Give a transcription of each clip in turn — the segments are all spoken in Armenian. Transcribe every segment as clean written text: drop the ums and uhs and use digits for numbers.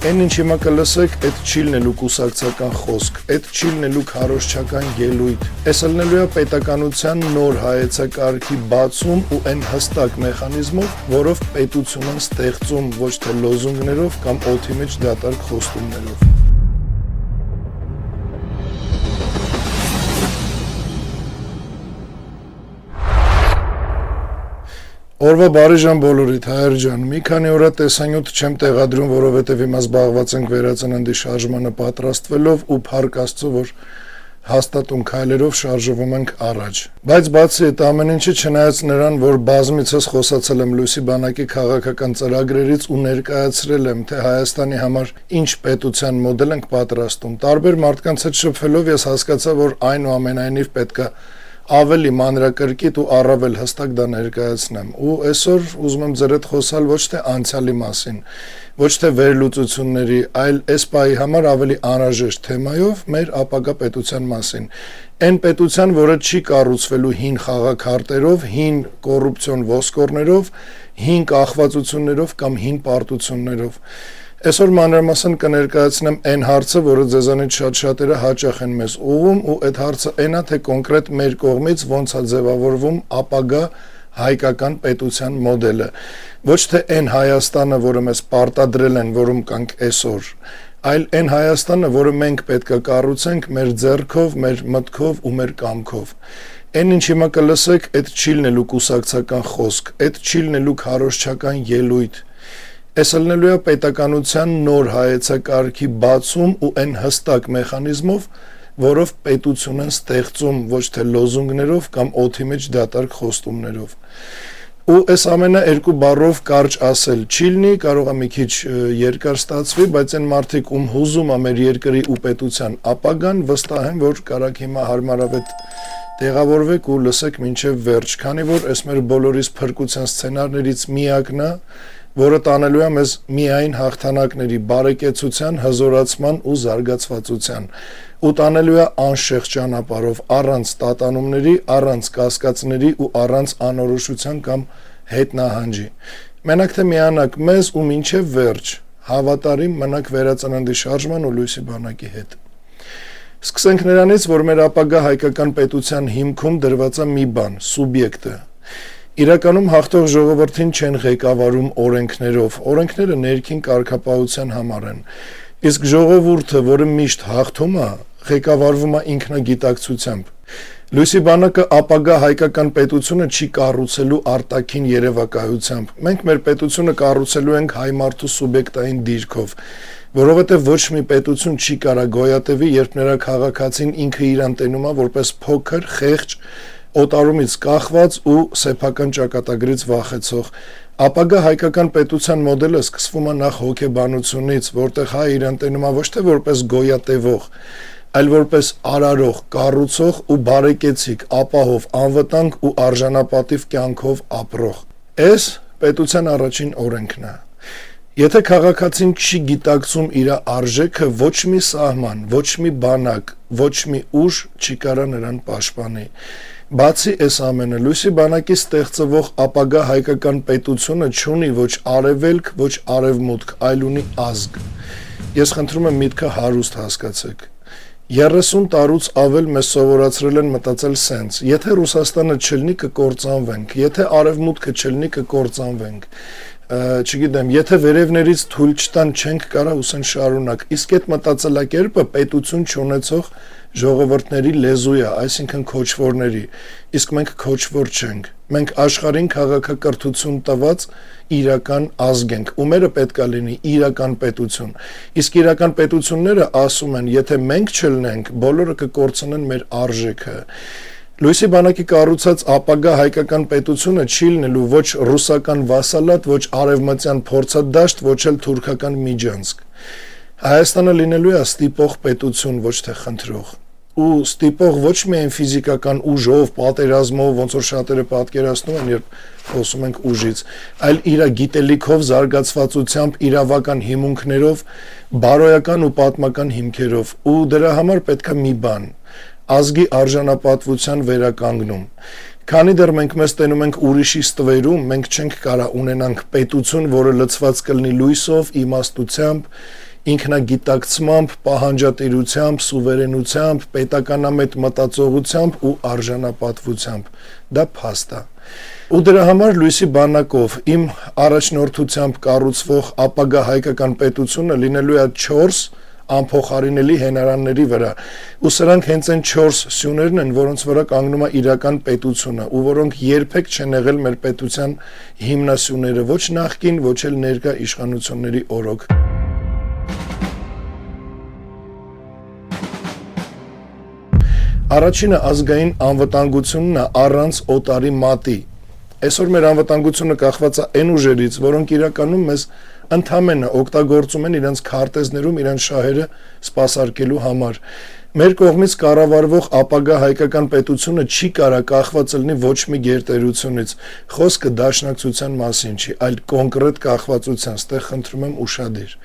Այն ինչ հիմա կլսեք, այդ չի լինելու կուսակցական խոսք, այդ չի լինելու քարոզչական ելույթ։ Այս լինելու է պետականության նոր հայեցակարգի բացում ու այն հստակ մեխանիզմով, որով պետություն են ստեղծում ոչ թե լոզունգներով կամ օդի մեջ դատարկ խոստումներով։ Օրվա բարի ժամ բոլորիդ, Հայեր ջան, մի քանի օր տեսանյութ չեմ տեղադրում, որովհետև հիմա զբաղված ենք վերածննդի շարժմանը պատրաստվելով ու փառք Աստծո, որ հաստատուն քայլերով շարժվում ենք առաջ։ Բայց բացի այդ ամեն ինչը, չնայած նրան, որ բազմիցս խոսացել եմ Լույսի բանակի քաղաքական ծրագրերից ու ներկայացրել եմ, թե Հայաստանի համար ինչ պետության մոդել ենք պատրաստում, տարբեր մարդկանց հետ շփվելով ես հասկացա, որ այնուամենայնիվ պետք է ավելի մանրակրկիտ ու առավել հստակ դա ներկայացնեմ ու այսօր ուզում եմ ձեր հետ խոսալ ոչ թե անցյալի մասին, ոչ թե վերլուծությունների, այլ այս պահի համար ավելի անհրաժեշտ թեմայով մեր ապագա պետության մասին։ Այն պետության, որը չի կառուցվելու հին խաղաքարտերով, հին կոռուպցիոն ոսկորներով, հին կախվածություններով կամ հին պարտություններով։ Այսօր մանրամասն կներկայացնեմ այն հարցը, որը ձեզանից շատ-շատերը հաճախ են մեզ ուղղում ու այդ հարցը այնա, թե կոնկրետ մեր կողմից ոնց է ձևավորվում ապագա հայկական պետության մոդելը։ Ոչ թե այն Հայաստանը, որը մեզ պարտադրել են, որում կանք այսօր, այլ այն Հայաստանը, որը մենք պետք է կառուցենք մեր ձեռքով, մեր մտքով ու մեր կամքով։ Այն ինչ հիմա կլսեք, այդ չի լինելու կուսակցական խոսք, այդ չի լինելու քարոզչական ելույթ։ Այս լինելու է պետականության նոր հայեցակարգի բացում ու այն հստակ մեխանիզմով, որով պետություն են ստեղծում ոչ թե լոզունգներով կամ օդի մեջ դատարկ խոստումներով։ Ու այս ամենը երկու բառով կարճ ասել չի լինի, կարող է մի քիչ երկար ստացվի, բայց այն մարդիկ, ում հուզում է մեր երկրի ու պետության ապագան, վստահ եմ, որ կարաք հիմա հարմարավետ տեղավորվեք ու լսեք մինչև վերջ, քանի որ այս մեր բոլորիս փրկության սցենարներից միակն է, որը տանելու է մեզ միայն հաղթանակների, բարեկեցության, հզորացման ու զարգացվածության, ու տանելու է անշեղջ ճանապարհով, առանց տատանումների, առանց կասկածների ու առանց անորոշության կամ հետնահանջի։ Մենակ թե միանաք մեզ ու մինչև վերջ, հավատարիմ մնաք վերածննդի շարժման ու Լույսի բանակի հետ։ Սկսենք նրանից, որ մեր ապագա հայկական պետության հիմքում դրված է մի բան՝ սուբյեկտը։ Իրականում հաղթող ժողովրդին չեն ղեկավարում օրենքներով, օրենքները ներքին կարգապահության համար են, իսկ ժողովուրդը, որը միշտ հաղթում է, ղեկավարվում է ինքնագիտակցությամբ։ Լույսի բանակը ապագա հայկական պետությունը չի կառուցելու արտաքին երևակայությամբ, մենք մեր պետությունը կառուցելու ենք հայ մարդու սուբյեկտային դիրքով, որովհետև ոչ մի պետություն չի կարա գոյատևի, երբ նրա քաղաքացին ինքը իրան տենում է որպես փոքր, խեղճ, օտարումից կախված ու սեփական ճակատագրից վախեցող։ Ապագա հայկական պետության մոդելը սկսվում է նախ հոգեբանությունից, որտեղ հայ իրան տենում է ոչ թե որպես գոյատևող, այլ որպես արարող, կառուցող ու բարեկեցիկ, ապահով, անվտանգ ու արժանապատիվ կյանքով ապրող։ Այս պետության առաջին օրենքն է։ Եթե քաղաքացին չի գիտակցում իր արժեքը, ոչ մի սահման, ոչ մի բանակ, ոչ մի ուժ չի կարա նրան պաշտպանի։ Բացի այս ամենը, Լույսի բանակի ստեղծվող ապագա հայկական պետությունը չունի ոչ արևելք, ոչ արևմուտք, այլ ունի ազգ։ Ես խնդրում եմ միտքը հարուստ հասկացեք։ 30 տարուց ավել մեզ սովորացրել են մտածել սենց. եթե Ռուսաստանը չլինի կկործանվենք, եթե արևմուտքը չլինի կկործանվենք։ Չգիտեմ, եթե վերևներից թույլ չտան չենք կարա ուսեն շարունակ, իսկ այդ մտածելակերպը պետություն չունեցող ժողովրդների լեզու է, այսինքն քոչվորների, իսկ մենք քոչվոր չենք, մենք աշխարհին քաղաքակրթություն տված իրական ազգ ենք, ու մերը պետք է լինի իրական պետություն, իսկ իրական պետությունները ասում են, եթե մենք չլինենք, բոլորը կկորցնեն մեր արժեքը։ Լույսի բանակի կառուցած ապագա հայկական պետությունը չի լինելու ոչ ռուսական վասալատ, ոչ արևմտյան փորձադաշտ, ոչ էլ թուրքական միջանցք։ Հայաստանը լինելու է ստիպող պետություն, ոչ թե խնդրող։ Ու ստիպող ոչ միայն ֆիզիկական ուժով, պատերազմով, ոնց որ շատերը պատկերացնում են, երբ խոսում ենք ուժից, այլ իր գիտելիքով, զարգացվածությամբ, իրավական հիմունքներով, բարոյական ու պատմական հիմքերով, ու դրա համար պետք է մի բան՝ ազգի արժանապատվության վերականգնում։ Քանի դեռ մենք մեզ տենում ենք ուրիշի ստվերում, մենք չենք կարա ունենանք պետություն, որը լցված կլինի լույսով, իմաստությամբ, ինքնագիտակցմամբ, պահանջատիրությամբ, սուվերենությամբ, պետականամետ մտածողությամբ ու արժանապատվությամբ։ Դա փաստ է։ Ու դրա համար Լուիսի բանակով իմ առաջնորդությամբ կառուցվող ապագա հայկական պետությունը լինելու է 4 անփոխարինելի հենարանների վրա, ու սրանք հենց այն 4 սյուներն են, որոնց վրա կանգնում է իրական պետությունը, ու որոնք երբեք չեն եղել մեր պետության հիմնասյուները, ոչ նախկին, ոչ էլ ներկա իշխանությունների օրոք։ Առաջինը ազգային անվտանգությունն է առանց օտարի մատի։ Այսօր մեր անվտանգությունը կախված է այն ուժերից, որոնք իրականում մեզ ընդհանրապես օգտագործում են իրենց քարտեզներում իրենց շահերը սպասարկելու համար։ Մեր կողմից կառավարվող ապագա հայկական պետությունը չի կարա կախված լինի ոչ մի գերտերությունից։ Խոսքը դաշնակցության մասին չի, այլ կոնկրետ կախվածության, ստեղ խնդրում եմ ուշադիր։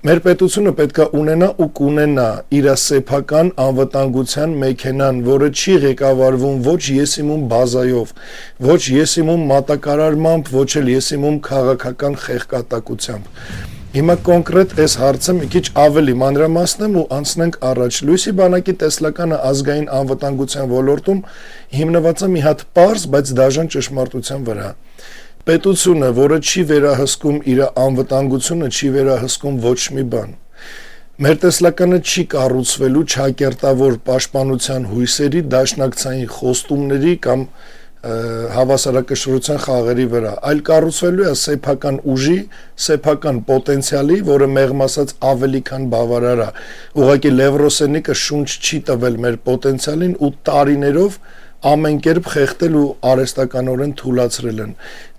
Մեր պետությունը պետք է ունենա ու կունենա իր սեփական անվտանգության մեքենան, որը չի ղեկավարվում ոչ եսիմում բազայով, ոչ եսիմում մատակարարմամբ, ոչ էլ եսիմում քաղաքական խեղկատակությամբ։ Հիմա կոնկրետ այս հարցը մի քիչ ավելի մանրամասնեմ ու անցնենք առաջ։ Լուիսի բանակի տեսլականը ազգային անվտանգության ոլորտում հիմնված է մի հատ պարզ, բայց դաժան ճշմարտության վրա։ Պետությունը, որը չի վերահսկում իր անվտանգությունը, չի վերահսկում ոչ մի բան։ Մեր տեսլականը չի կառուցվելու չակերտավոր պաշտպանության հույսերի, դաշնակցային խոստումների կամ հավասարակշռության խաղերի վրա, այլ կառուցվելու է սեփական ուժի, սեփական պոտենցիալի, որը մեղմ ասած ավելի քան բավարար է։ Ուղղակի Լև Ռոսենիկը շունչ չի տվել մեր պոտենցիալին ու տարիներով ամեն կերպ խեղդել ու արհեստականորեն թուլացրել են։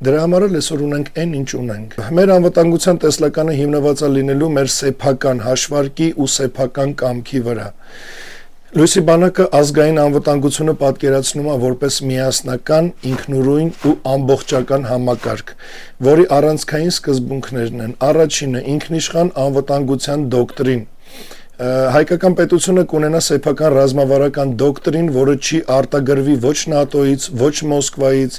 Դրա համար էլ այսօր ունենք այն, ինչ ունենք։ Մեր անվտանգության տեսլականը հիմնված է լինելու մեր սեփական հաշվարկի ու սեփական կամքի վրա։ Լուիսի բանակը ազգային անվտանգությունը պատկերացնում է որպես միասնական, ինքնուրույն ու ամբողջական համակարգ, որի առանցքային սկզբունքներն են. առաջինը ինքնիշխան անվտանգության դոկտրին։ Հայկական պետությունը կունենա սեփական ռազմավարական դոկտրին, որը չի արտագրվի ոչ ՆԱՏՕ-ից, ոչ Մոսկվայից,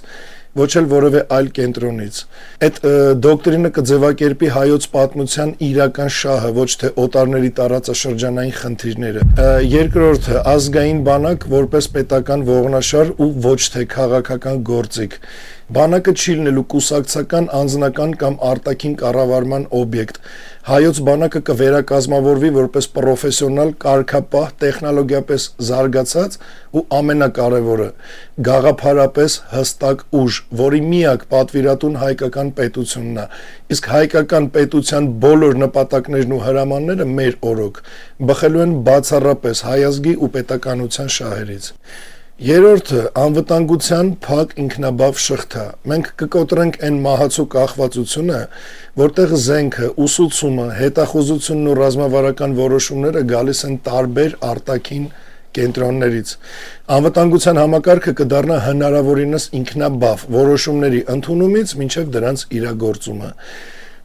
ոչ էլ որևէ այլ կենտրոնից։ Այդ դոկտրինը կձևակերպի հայոց պատմության իրական շահը, ոչ թե օտարների տարածաշրջանային խնդիրները։ Երկրորդը ազգային բանակ որպես պետական ողնաշար ու ոչ թե քաղաքական գործիք։ Բանակը չի լինելու կուսակցական, անձնական կամ արտաքին կառավարման օբյեկտ։ Հայոց բանակը կվերակազմավորվի որպես պրոֆեսիոնալ, կարգապահ, տեխնոլոգիապես զարգացած ու ամենակարևորը՝ գաղափարապես հստակ ուժ, որի միակ պատվիրատուն հայկական պետությունն է։ Իսկ հայկական պետության բոլոր նպատակներն ու հրամանները մեր օրոք բխելու են բացառապես հայ ազգի ու պետականության շահերից։ Երրորդը անվտանգության փակ ինքնաբավ շղթա։ Մենք կկոտրենք այն մահացու կախվածությունը, որտեղ զենքը, ուսուցումը, հետախուզությունն ու ռազմավարական որոշումները գալիս են տարբեր արտաքին կենտրոններից։ Անվտանգության համակարգը կդառնա հնարավորինս ինքնաբավ որոշումների ընդունումից մինչև դրանց իրագործումը։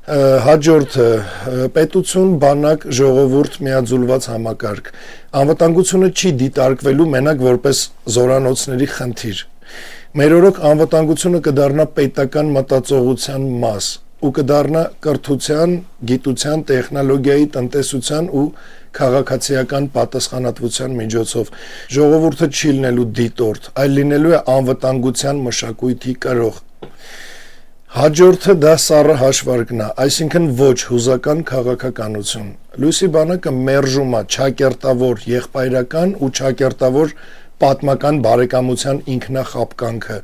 Հաջորդը պետություն, բանակ, ժողովուրդ միաձուլված համակարգ։ Անվտանգությունը չի դիտարկվելու մենակ որպես զորանոցների խնդիր։ Մեր օրոք անվտանգությունը կդառնա պետական մտածողության մաս ու կդառնա կրթության, գիտության, տեխնոլոգիայի, տնտեսության ու քաղաքացիական պատասխանատվության միջոցով։ Ժողովուրդը չի լինելու դիտորդ, այլ լինելու է անվտանգության մշակույթի կրող։ Հաջորդը դա սառը հաշվարկն է, այսինքն ոչ հուզական քաղաքականություն։ Լուիսի բանակը մերժում է չակերտավոր եղբայրական ու չակերտավոր պատմական բարեկամության ինքնախապկանքը։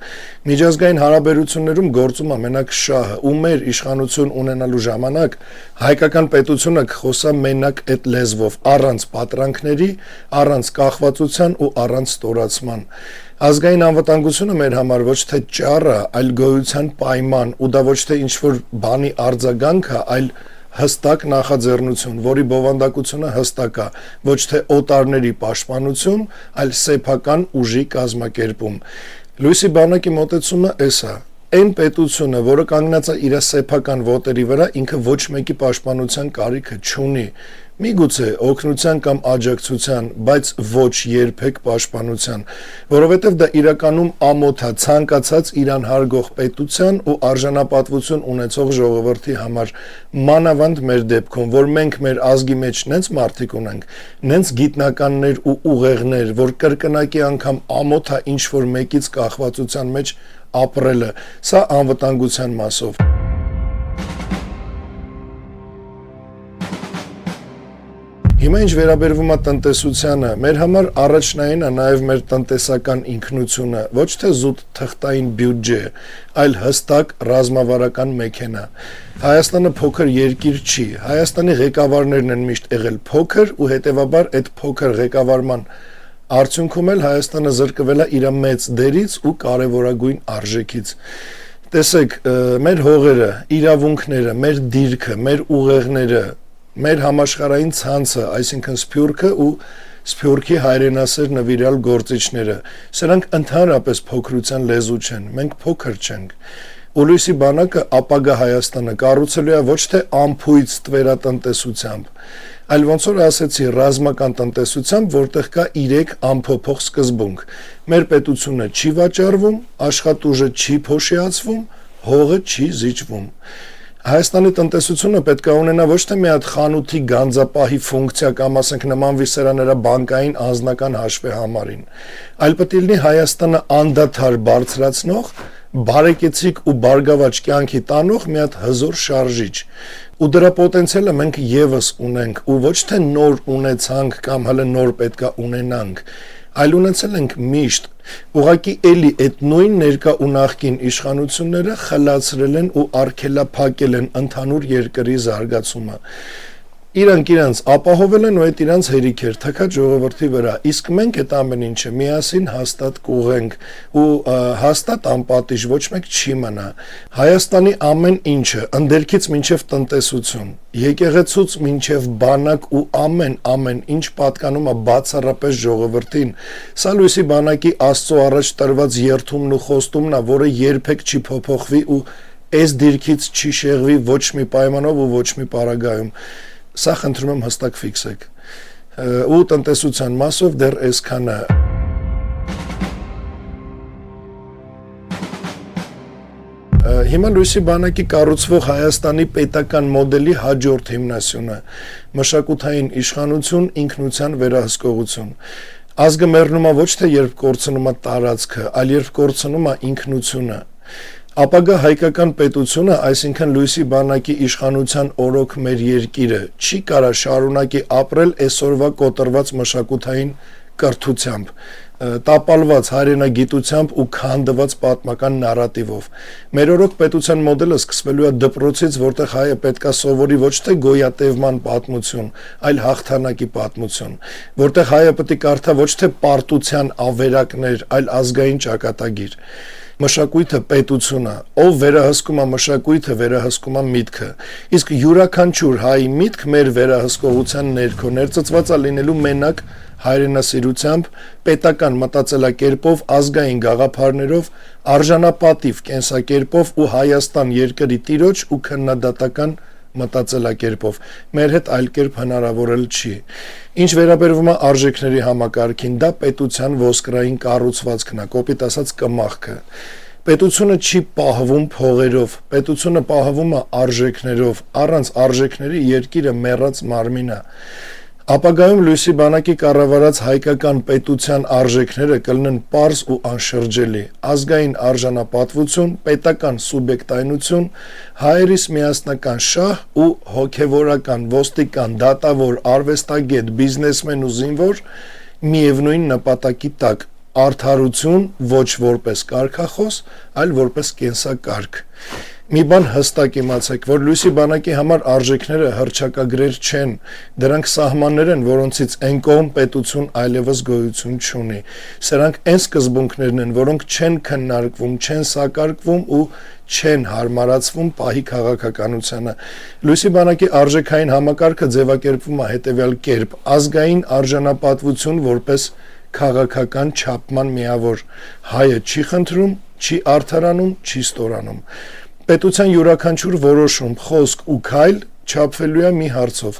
Միջազգային հարաբերություններում գործում է մենակ շահը, ու մեր իշխանություն ունենալու ժամանակ հայկական պետությունը կխոսա մենակ այդ լեզվով, առանց պատրանքների, առանց կախվածության ու առանց ստորացման։ Ազգային անվտանգությունը մեր համար ոչ թե ճառ է, այլ գոյության պայման, ու դա ոչ թե ինչ-որ բանի արձագանք է, այլ հստակ նախաձեռնություն, որի բովանդակությունը հստակ է, ոչ թե օտարների պաշտպանություն, այլ սեփական ուժի կազմակերպում։ Լուիսի բանակի մոտեցումը էս է։ այն պետությունը, որը կանգնած է իր սեփական ոտերի վրա, ինքը ոչ մեկի պաշտպանության կարիքը չունի։ Միգուցե օգնության կամ աջակցության, բայց ոչ երբեք պաշտպանության, որովհետև դա իրականում ամոթ է ցանկացած իրան հարգող պետության ու արժանապատվություն ունեցող ժողովրդի համար, մանավանդ մեր դեպքում, որ մենք մեր ազգի մեջ նենց մարդիկ ունենք, նենց գիտնականներ ու ուղեղներ, որ կրկնակի անգամ ամոթ է ինչ-որ մեկից կախվածության մեջ ապրելը, սա անվտանգության մասով։ Հիմա ինչ վերաբերվում է տնտեսությանը, մեր համար առաջնային է նաև մեր տնտեսական ինքնությունը, ոչ թե զուտ թղթային բյուջե, այլ հստակ ռազմավարական մեքենա։ Հայաստանը փոքր երկիր չի, Հայաստանի ղեկավարներն են միշտ եղել փոքր ու հետևաբար այդ փոքր ղեկավարման արդյունքում էլ Հայաստանը զրկվել է իր մեծ դերից ու կարևորագույն արժեքից։ Տեսեք, մեր հողերը, իրավունքները, մեր դիրքը, մեր ուղեղները, մեր համաշխարհային ցանցը, այսինքն Սփյուռքը ու Սփյուռքի հայրենասեր նվիրյալ գործիչները, սրանք ընդհանրապես փոքրության լեզու չեն, մենք փոքր չենք։ Ուլիսի բանակը ապագա Հայաստանը կառուցելու է ոչ թե ամփույց տվերատնտեսությամբ, այլ ոնց որ ասեցի, ռազմական տնտեսությամբ, որտեղ կա 3 անփոփոխ սկզբունք։ Մեր պետությունը չի վաճառվում, աշխատուժը չի փոշիացվում, հողը չի զիջվում։ Հայաստանի տնտեսությունը պետք է ունենա ոչ թե մի հատ խանութի գանձապահի ֆունկցիա կամ ասենք նմանվի սրա նրա բանկային անձնական հաշվի համարին, այլ պետք է լինի Հայաստանը անդադար բարձրացնող, բարեկեցիկ ու բարգավաճ կյանքի տանող մի հատ հզոր շարժիչ։ Ու դրա պոտենցիալը մենք եւս ունենք ու ոչ թե նոր ունեցանք կամ հələ նոր պետքա ունենանք, այլ ունեցել ենք միշտ։ Ուղղակի էլի այդ նույն ներկա ու նախկին իշխանությունները խլացրել են ու արգելափակել են ընդհանուր երկրի զարգացումը։ Իրանք իրանց ապահովել են ու այդ իրանց հերիքեր թքած ժողովրդի վրա, իսկ մենք այդ ամեն ինչը միասին հաստատ կուղենք ու հաստատ անպատիժ ոչ մեկ չի մնա։ Հայաստանի ամեն ինչը, ընդերքից մինչև տնտեսություն, եկեղեցուց մինչև բանակ ու ամեն ինչ պատկանում է բացառապես ժողովրդին։ Սա լույսի բանակի Աստծո առաջ տրված երթումն ու խոստումն է, որը երբեք չի փոփոխվի ու այս դիրքից չի շեղվի ոչ մի պայմանով ու ոչ մի պարագայում։ Սա խնդրում եմ հստակ ֆիքսեք։ Ու տնտեսության մասով դեռ այսքանը։ Հիմա լույսի բանակի կառուցվող Հայաստանի պետական մոդելի հաջորդ հիմնասյունը՝ մշակութային իշխանություն, ինքնության վերահսկողություն։ Ազգը մեռնում է ոչ թե երբ կորցնում է տարածքը, այլ երբ կորցնում է ինքնությունը։ Ապագա հայկական պետությունը, այսինքն լույսի բանակի իշխանության օրոք մեր երկիրը, չի կարա շարունակի ապրել այսօրվա կոտրված մշակութային կրթությամբ, տապալված հայրենագիտությամբ ու քանդված պատմական նարատիվով։ Մեր օրոք պետության մոդելը սկսվելու է դպրոցից, որտեղ հայը պետքա սովորի ոչ թե գոյատևման պատմություն, այլ հաղթանակի պատմություն, որտեղ հայը պետք է կարդա ոչ թե պարտության ավերակներ, այլ ազգային ճակատագիր։ Մշակույթը պետությունը, ով վերահսկում է մշակույթը, վերահսկում է միտքը։ Իսկ յուրաքանչյուր հայի միտք մեր վերահսկողության ներքո ներծծված է լինելու մենակ հայրենասիրությամբ, պետական մտածելակերպով, ազգային գաղափարներով, արժանապատիվ կենսակերպով ու Հայաստան երկրի տիրոջ ու քննադատական մտածելակերպով, մեր հետ այլ կերպ հնարավորել չի։ Ինչ վերաբերվում է արժեքների համակարգին, դա պետության ոսկրային կառուցվածքն է, կոպիտ ասած կմախքը։ Պետությունը չի պահվում փողերով, պետությունը պահվում է արժեքներով, առանց արժեքների երկիրը մեռած մարմին է։ Ապագայում լույսի բանակի կառավարած հայկական պետության արժեքները կլինեն պարզ ու անշրջելի, ազգային արժանապատվություն, պետական սուբյեկտայնություն, հայերիս միասնական շահ ու հոգևորական, ոստիկան, դատավոր, արվեստագետ, բիզնեսմեն ու զինվոր միևնույն նպատակի տակ, արդարություն ոչ որպես կարգախոս, այլ որպես կենսակարգ։ Մի բան հստակ իմացեք, որ լույսի բանակի համար արժեքները հռչակագրեր չեն, դրանք սահմաններ են, որոնցից այն կողմ պետություն այլևս գոյություն չունի։ Սրանք այն սկզբունքներն են, որոնք չեն քննարկվում, չեն սակարկվում ու չեն հարմարացվում պահի քաղաքականությանը։ Լույսի բանակի արժեքային համակարգը ձևակերպվում է հետևյալ կերպ՝ ազգային արժանապատվություն որպես քաղաքական չափման միավոր, հայը չի խնդրում, չի արդարանում, չի ստորանում։ Պետության յուրաքանչյուր որոշում, խոսք ու քայլ չափվելու է մի հարցով.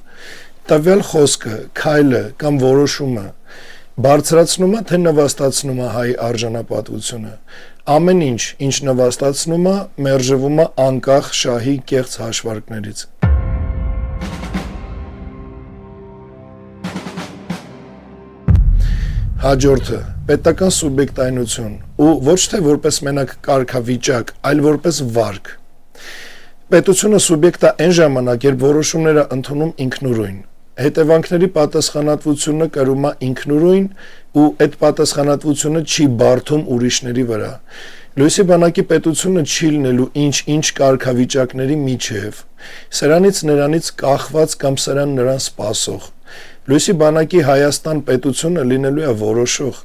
տվյալ խոսքը, քայլը կամ որոշումը բարձրացնում է, թե նվաստացնում է հայ արժանապատվությունը։ Ամեն ինչ, ինչ նվաստացնում է, մերժվում է անկախ շահի կեղծ հաշվարկներից։ Հաջորդը պետական սուբյեկտայնություն ու ոչ թե որպես մենակ կարգավիճակ, այլ որպես վարք։ Պետությունը սուբյեկտ է այն ժամանակ, երբ որոշումները ընդունում ինքնուրույն։ Հետևանքների պատասխանատվությունը կրում է ինքնուրույն ու այդ պատասխանատվությունը չի բարդում ուրիշների վրա։ Լույսի բանակի պետությունը չի լինելու ինչ կարգավիճակների միջև, սրանից նրանից կախված կամ սրան նրան սպասող։ Լույսի բանակի Հայաստան պետությունը լինելու է որոշող։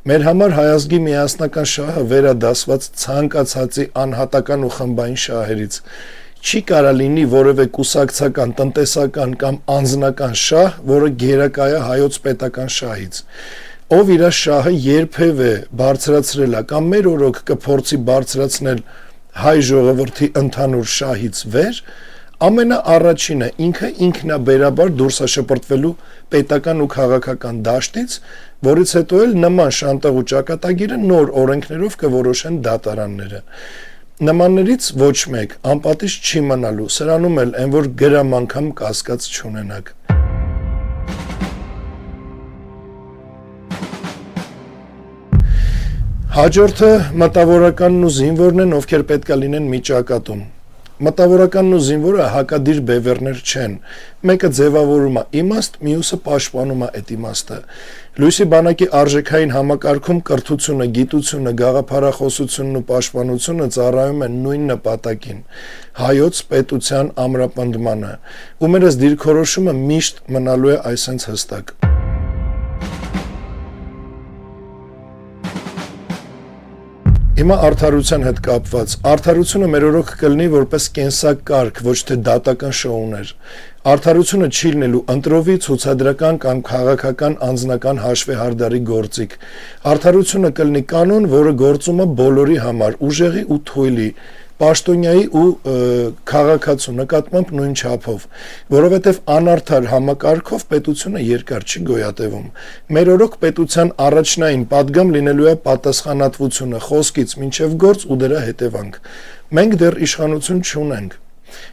Մեր համար հայազգի միասնական շահը վերադասված ցանկացածի անհատական ու խմբային շահերից։ Չի կարա լինի որևէ կուսակցական, տնտեսական կամ անձնական շահ, որը գերակա է հայոց պետական շահից։ Ով իր շահը երբևէ բարձրացրել է կամ մեր օրոք կփորձի բարձրացնել հայ ժողովրդի ընդհանուր շահից վեր, ամենաառաջինը ինքը ինքնաբերաբար դուրս է շպրտվելու պետական ու քաղաքական դաշտից, որից հետո էլ նման շանտեղ ու ճակատագիրը նոր օրենքներով կորոշեն դատարանները։ Նմաններից ոչ մեկ անպատիժ չի մնալու, սրանում էլ այն որ գրամ անգամ կասկած չունենաք։ Հաջորդը մտավորականն ու զինվորն են, ովքեր պետք է լինեն մի ճակատում։ Մտավորականն ու զինվորը հակադիր բևեռներ չեն։ Մեկը ձևավորում է իմաստ, մյուսը պաշտպանում է այդ իմաստը։ Լույսի բանակի արժեքային համակարգում կրթությունը, գիտությունը, գաղափարախոսությունն ու պաշտպանությունը ծառայում են նույն նպատակին՝ հայոց պետության ամրապնդմանը, ու մեր այս դիրքորոշումը միշտ մնալու է այսենց հստակ։ Հիմա արդարության հետ կապված, արդարությունը մեր օրոք կլինի որպես կենսակ կարգ, ոչ թե դատական շոուներ։ Արդարությունը չի լինելու ընտրովի, ցուցադրական կամ քաղաքական անձնական հաշվեհարդարի գործիք։ Արդարությունը կլինի կանոն, որը գործում է բոլորի համար, ուժեղի ու թույլի, պաշտոնյայի ու քաղաքացու նկատմամբ նույն չափով, որովհետև անարդար համակարգով պետությունը երկար չի գոյատևում։ Մեր օրոք պետության առաջնային պատգամ լինելու է պատասխանատվությունը խոսքից մինչև գործ ու դրա հետևանք։ Մենք դեռ իշխանություն չունենք։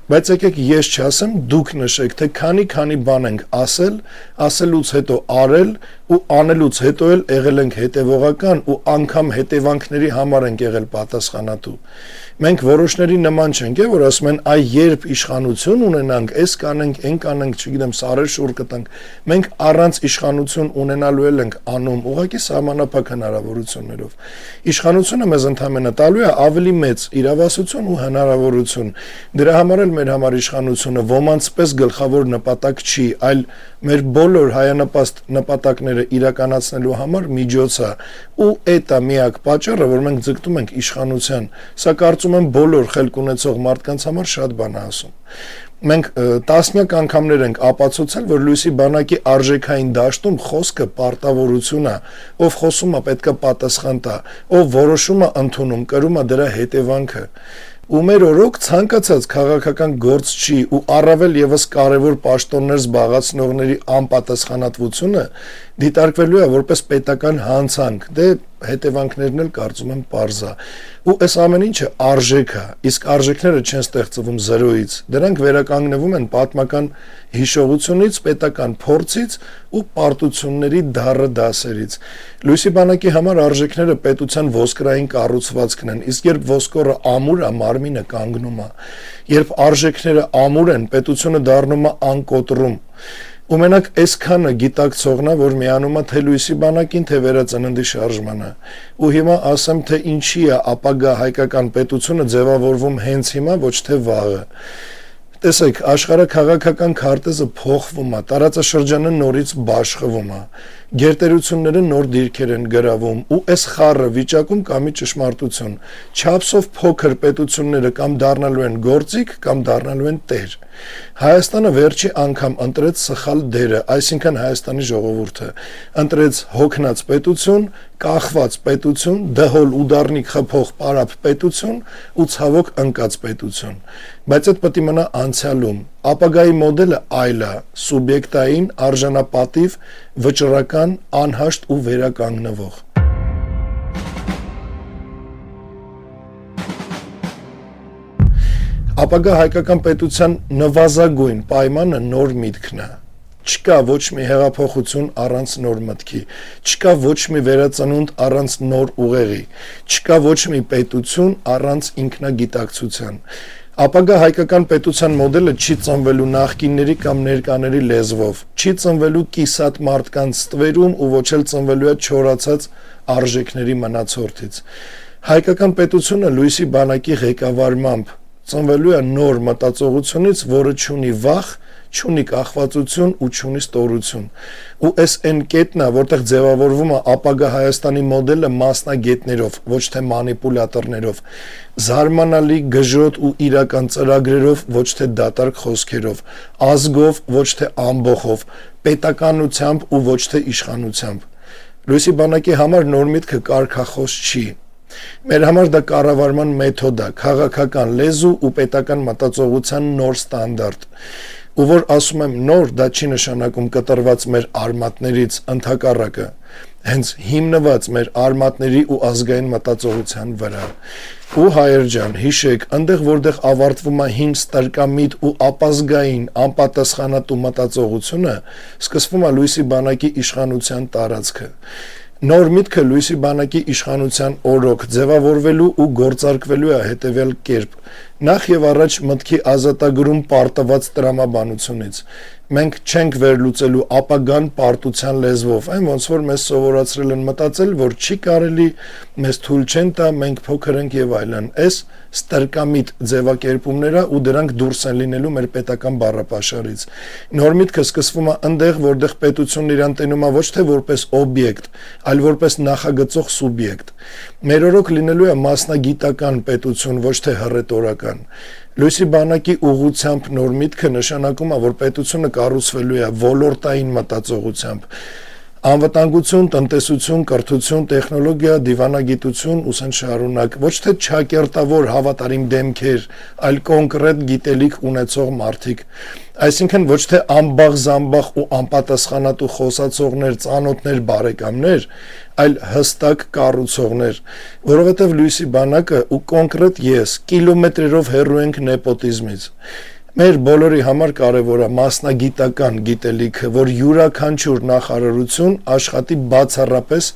Բայց եկեք ես չասեմ, դուք նշեք, թե քանի բան ենք ասել, ասելուց հետո արել ու անելուց հետո էլ եղել ենք հետևողական ու անգամ հետևանքների համար ենք եղել պատասխանատու։ Մենք որոշների նման չենք, որ ասում են, այ երբ իշխանություն ունենանք, այս կանենք, այն կանենք, չգիտեմ, սարեր շուռ կտանք։ Մենք առանց իշխանություն ունենալու ենք անում, ուղղակի սահմանափակ հնարավորություններով։ Իշխանությունը մեզ ընդհանրապես տալու է ավելի մեծ իրավասություն ու հնարավորություն։ Դրա համար էլ մեր համար իշխանությունը ոմանց պես գլխավոր նպատակ չի, այլ մեր բոլոր հայանպաստ նպատակները իրականացնելու համար միջոց է, ու այդ է միակ պատճառը, որ մենք ձգտում ենք իշխանության։ Սա կարծում եմ բոլոր խելք ունեցող մարդկանց համար շատ բան է ասում։ Մենք տասնյակ անգամներ ենք ապացուցել, որ Լույսի բանակի արժեքային դաշտում խոսքը պարտավորություն է, ով խոսում է պետք է պատասխան տա, ով որոշում է ընդունում, կրում է դրա հետևանքը։ Ու մեր օրոք ցանկացած քաղաքական գործ չի ու առավել եւս կարևոր պաշտոններ զբաղեցնողների անպատասխանատվությունը դիտարկվելու է որպես պետական հանցանք։ Դե հետևանքներն էլ կարծում եմ պարզ է։ Ու այս ամեն ինչը արժեք է, իսկ արժեքները չեն ստեղծվում զրոյից։ Դրանք վերականգնվում են պատմական հիշողությունից, պետական փորձից ու պարտությունների դառը դասերից։ Լույսի բանակի համար արժեքները պետության ոսկրային կառուցվածքն են, իսկ երբ ոսկորը ամուր է, մարմինը կանգնում է։ Երբ արժեքները ամուր են, պետությունը դառնում է անկոտրում։ Ու մենակ այսքանը գիտակցողն է, որ միանում է թե Լույսի բանակին, թե վերածննդի շարժմանը։ Ու հիմա ասեմ, թե ինչի է ապագա հայկական պետությունը ձևավորվում հենց հիմա, ոչ թե վաղը։ Տեսեք, աշխարհաքաղաքական քարտեզը փոխվում է, տարածաշրջանը նորից բաշխվում է։ Գերտերությունները նոր դիրքեր են գրավում ու այս խառը վիճակում կամի ճշմարտություն, չափսով փոքր պետությունները կամ դառնալու են գործիք, կամ դառնալու են տեր։ Հայաստանը վերջի անգամ ընտրեց սխալ դերը, այսինքն Հայաստանի ժողովուրդը ընտրեց հոգնած պետություն, կախված պետություն, դհոլ ու դառնիկ խփող պարապ պետություն ու ցավոք ընկած պետություն։ Բայց այդ պետք է մնա անցյալում։ Ապագայի մոդելը այլ է՝ սուբյեկտային, արժանապատիվ, վճռական, անհաշտ ու վերականգնվող։ Ապագա հայկական պետության նվազագույն պայմանը նոր միտքն է։ Չկա ոչ մի հեղափոխություն առանց նոր մտքի, չկա ոչ մի վերածնունդ առանց նոր ուղեղի, չկա ոչ մի պետություն առանց ինքնագիտակցության։ Ապագա հայկական պետության մոդելը չի ծնվելու նախկինների կամ ներկաների լեզվով, չի ծնվելու կիսատ մարդկանց ստվերում ու ոչ էլ ծնվելու է չորացած արժեքների մնացորդից։ Հայկական պետությունը Լուիսի բանակի ղեկավարմամբ ծնվելու է նոր մտածողությունից, որը չունի վախ, չունի կախվածություն ու չունի ստորություն։ Ու այս այն կետն է, որտեղ ձևավորվում է ապագա Հայաստանի մոդելը մասնագետներով, ոչ թե մանիպուլատորներով, զարմանալի գժոտ ու իրական ծրագրերով, ոչ թե դատարկ խոսքերով, ազգով, ոչ թե ամբոխով, պետականությամբ ու ոչ թե իշխանությամբ։ Լուիսի բանակի համար նոր միտքը կարգախոս չի։ Մեր համար դա կառավարման մեթոդ է, քաղաքական լեզու ու պետական մտածողության նոր ստանդարտ։ Ու որ ասում եմ նոր, դա չի նշանակում կտրված մեր արմատներից, ընդհակառակը, հենց հիմնված մեր արմատների ու ազգային մտածողության վրա։ Ու հայեր ջան, հիշեք, այնտեղ որտեղ ավարտվում է հին ստրկամիտ ու ապազգային անպատասխանատու մտածողությունը, սկսվում է Լուիսի բանակի իշխանության տարածքը։ Նոր միտքը Լուիսի բանակի իշխանության օրոք ձևավորվելու ու գործարկվելու է հետևյալ կերպ. նախ եւ առաջ մտքի ազատագրում պարտված տրամաբանությունից։ Մենք չենք վերլուծելու ապագան պարտության լեզվով, այն ոնց որ մեզ սովորացրել են մտածել, որ չի կարելի, մեզ թույլ չեն տա, մենք փոքր ենք եւ այլն։ Այս ստրկամիտ ձևակերպումները ու դրանք դուրս են լինելու մեր պետական բառապաշարից։ Նոր միտքը սկսվում է այնտեղ, որտեղ պետությունն իրան տենում է ոչ թե որպես օբյեկտ, այլ որպես նախագծող սուբյեկտ։ Մեր օրոք լինելու է մասնագիտական պետություն, ոչ թե հռետորական։ Լուիսի բանակի ուղղությամբ նոր միտքը նշանակում է, որ պետությունը կառուցվելու է ոլորտային մտածողությամբ։ Անվտանգություն, տնտեսություն, կրթություն, տեխնոլոգիա, դիվանագիտություն, ուսան շարունակ, ոչ թե չակերտավոր հավատարիմ դեմքեր, այլ կոնկրետ գիտելիք ունեցող մարդիկ։ Այսինքն ոչ թե ամբաղ-զամբաղ ու անպատասխանատու խոսացողներ, ծանոթներ, բարեկամներ, այլ հստակ կառուցողներ, որովհետև Լուիսի բանակը ու կոնկրետ ես կիլոմետրերով հեռու ենք նեպոտիզմից։ Մեր բոլորի համար կարևոր է մասնագիտական գիտելիքը, որ յուրաքանչյուր նախարարություն աշխատի բացառապես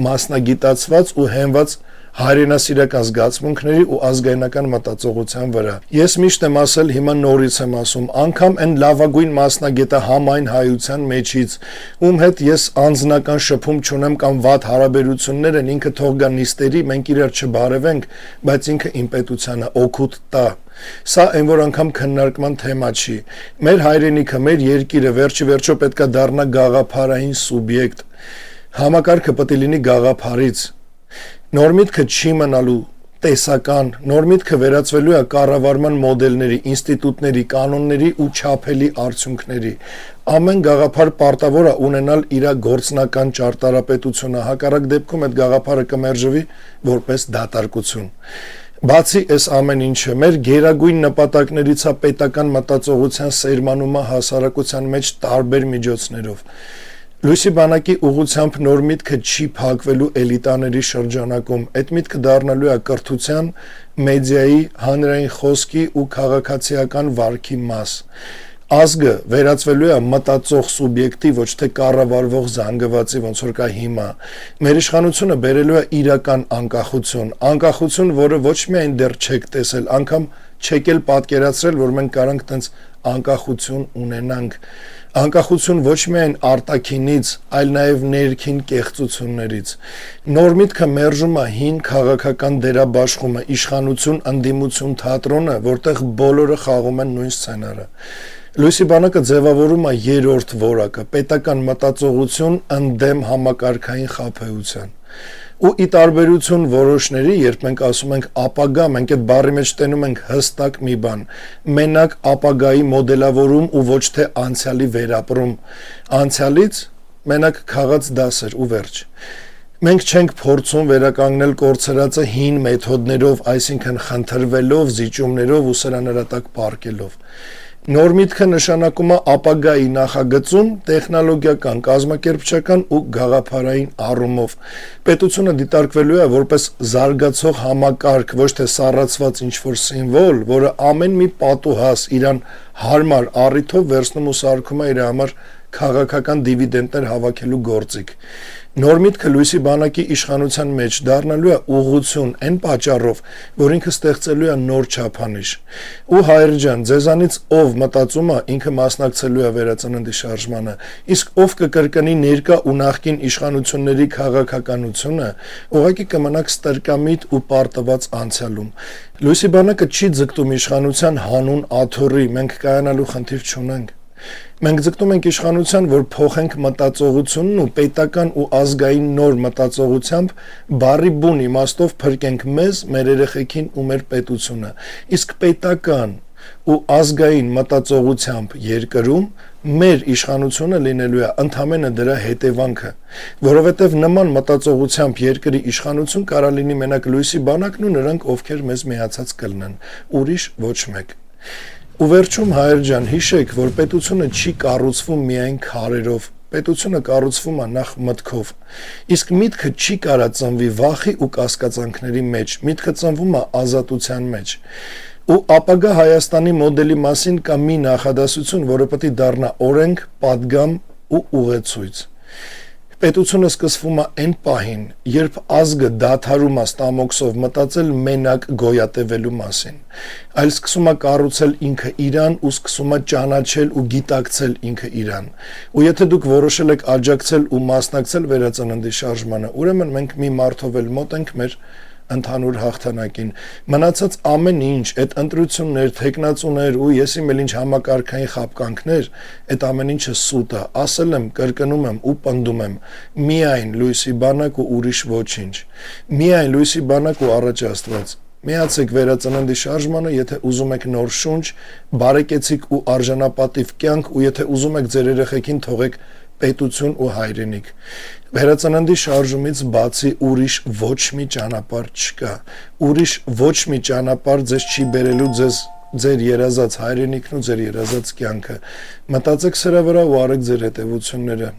մասնագիտացված ու հենված հայրենասիրական զգացմունքների ու ազգայնական մտածողության վրա։ Ես միշտ եմ ասել, հիմա նորից եմ ասում, անգամ այն լավագույն մասնագետը համայն հայության մեջից, ում հետ ես անձնական շփում չունեմ կամ վատ հարաբերություններ են, ինքը թող գա նիստերի, մենք իրար չբարևենք, բայց ինքը իմ պետությանը օգուտ տա։ Սա այն որ անգամ քննարկման թեմա չի։ Մեր հայրենիքը, մեր երկիրը վերջի վերջո պետք է դառնա գաղափարային սուբյեկտ։ Համակարգը պետք է լինի գաղափարից։ Նոր միտքը չի մնալու տեսական, նոր միտքը վերածվելու է կառավարման մոդելների, ինստիտուտների, կանոնների ու չափելի արդյունքների։ Ամեն գաղափար պարտավոր է ունենալ իր գործնական ճարտարապետությունը, հակառակ դեպքում այդ գաղափարը կմերժվի որպես դատարկություն։ Բացի այս ամեն ինչը, մեր գերագույն նպատակներից է պետական մտածողության սերմանումը հասարակության մեջ տարբեր միջոցներով։ Լուիսի բանակի ուղղությամբ նոր միտքը չի փակվելու էլիտաների շրջանակում, այդ միտքը դառնալու է կրթության, մեդիայի, հանրային խոսքի ու քաղաքացիական վարքի մաս։ Ազգը վերածվելու է մտածող սուբյեկտի, ոչ թե կառավարվող զանգվածի, ոնց որ կա հիմա։ Մեր իշխանությունը բերելու է իրական անկախություն, որը ոչ միայն դեռ չեք տեսել, անգամ չեք էլ պատկերացրել, որ մենք կարանք տենց անկախություն ունենանք։ Անկախություն ոչ միայն արտաքինից, այլ նաև ներքին կեղծություններից։ Նոր միտքը մերժում է հին քաղաքական դերաբաշխումը, իշխանություն, ընդդիմություն թատրոնը, որտեղ բոլորը խաղում են նույն սցենարը։ Լույսի բանակը ձևավորում է երրորդ որակը՝ պետական մտածողություն ընդդեմ համակարգային խաբեության։ Ու ի տարբերություն որոշների, երբ մենք ասում ենք ապագա, մենք այդ բառի մեջ տենում ենք հստակ մի բան՝ մենակ ապագայի մոդելավորում ու ոչ թե անցյալի վերապրում։ Անցյալից մենակ քաղած դասեր ու վերջ։ Մենք չենք փորձում վերականգնել կորցրածը հին մեթոդներով, այսինքն խնդրվելով, զիջումներով ու սրանրատակ պարկելով։ Նոր միտքը նշանակում է ապագայի նախագծում տեխնոլոգիական, կազմակերպչական ու գաղափարային առումով։ Պետությունը դիտարկվելու է որպես զարգացող համակարգ, ոչ թե սառացված ինչ-որ սիմվոլ, որը ամեն մի պատուհաս իրան հարմար առիթով վերցնում ու սարքում է իր համար քաղաքական դիվիդենտներ հավաքելու գործիք։ Նոր միտքը լույսի բանակի իշխանության մեջ դառնալու է ուղղություն այն պատճառով, որ ինքը ստեղծելու է նոր չափանիշ։ Ու հայր ջան, ձեզանից ով մտածում է, ինքը մասնակցելու է վերածննդի շարժմանը, իսկ ով կկրկնի ներկա ու նախկին իշխանությունների քաղաքականությունը, ուղղակի կմնաք ստրկամիտ ու պարտված անցյալում։ Լույսի բանակը չի ձգտում իշխանության հանուն աթոռի, մենք կայանալու խնդիր չունենք։ Մենք ձգտում ենք իշխանության, որ փոխենք մտածողությունն ու պետական ու ազգային նոր մտածողությամբ բառի բուն իմաստով փրկենք մեզ, մեր երեխեքին ու մեր պետությունը։ Իսկ պետական ու ազգային մտածողությամբ երկրում մեր իշխանությունը լինելու է ընդհանրապես դրա հետևանքը, որովհետև նման մտածողությամբ երկրի իշխանություն կարա լինի մենակ լույսի բանակն ու նրանք, ովքեր մեզ միացած կլինեն, ուրիշ ոչ մեկ։ Ու վերջում հայր ջան, հիշեք, որ պետությունը չի կառուցվում միայն քարերով, պետությունը կառուցվում է նախ մտքով, իսկ միտքը չի կարա ծնվի վախի ու կասկածանքների մեջ, միտքը ծնվում է ազատության մեջ։ Ու ապագա Հայաստանի մոդելի մասին կա մի նախադասություն, որը պետք է դառնա օրենք, պատգամ ու ուղեցույց։ Պետությունը սկսվում է այն պահին, երբ ազգը դադարում է ստամոքսով մտածել մենակ գոյատևելու մասին, այլ սկսում է կառուցել ինքը իրան ու սկսում է ճանաչել ու գիտակցել ինքը իրան։ Ու եթե դուք որոշել եք աջակցել ու մասնակցել վերածննդի շարժմանը, ուրեմն մենք մի մարդով էլ մոտ ենք մեր ընդհանուր հաղթանակին։ Մնացած ամեն ինչ, այդ ընտրություններ, թեկնածուներ ու եսի մել ինչ համակարգային խաբկանքներ, այդ ամեն ինչը սուտ է, ասել եմ, կրկնում եմ ու պնդում եմ, միայն լույսի բանակ ու ուրիշ ոչինչ, միայն լույսի բանակ ու առաջ Աստված։ Միացեք վերածննդի շարժմանը, եթե ուզում եք նոր շունչ, բարեկեցիկ ու արժանապատիվ կյանք, ու եթե ուզում եք ձեր երեխեքին թողեք պետություն ու հայրենիք։ Վերածննդի շարժումից բացի ուրիշ ոչ մի ճանապարհ չկա։ Ուրիշ ոչ մի ճանապարհ ձեզ չի բերելու ձեր երազած հայրենիքն ու ձեր երազած կյանքը։ Մտածեք սրա վրա ու արեք ձեր հետևությունները։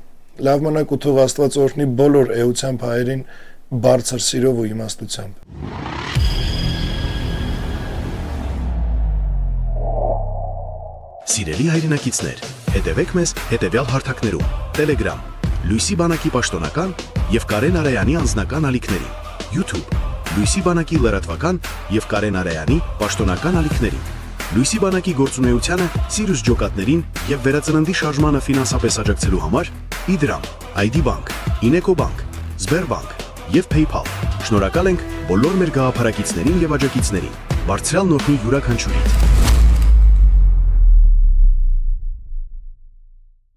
Լավ մնաք ու թող Աստված օրհնի բոլոր էությամբ հայերին բարձր սիրով ու իմաստությամբ։ Սիրելի հայրենակիցներ, հետևեք մեզ հետևյալ հարթակներում՝ Telegram, Լույսի բանակի պաշտոնական եւ Կարեն Արայանի անձնական ալիքներին, YouTube, Լույսի բանակի լրատվական եւ Կարեն Արայանի պաշտոնական ալիքներին, Լույսի բանակի գործունեությանը Սիրուս ջոկատներին եւ վերածննդի շարժմանը ֆինանսապես աջակցելու համար Իդրամ, ID Bank, Ineco Bank, Sberbank եւ PayPal։ Շնորհակալ ենք բոլոր մեր գաղափարակիցներին եւ աջակիցներին։ Բարձրալ նորմի յուրաքանչյուրիդ։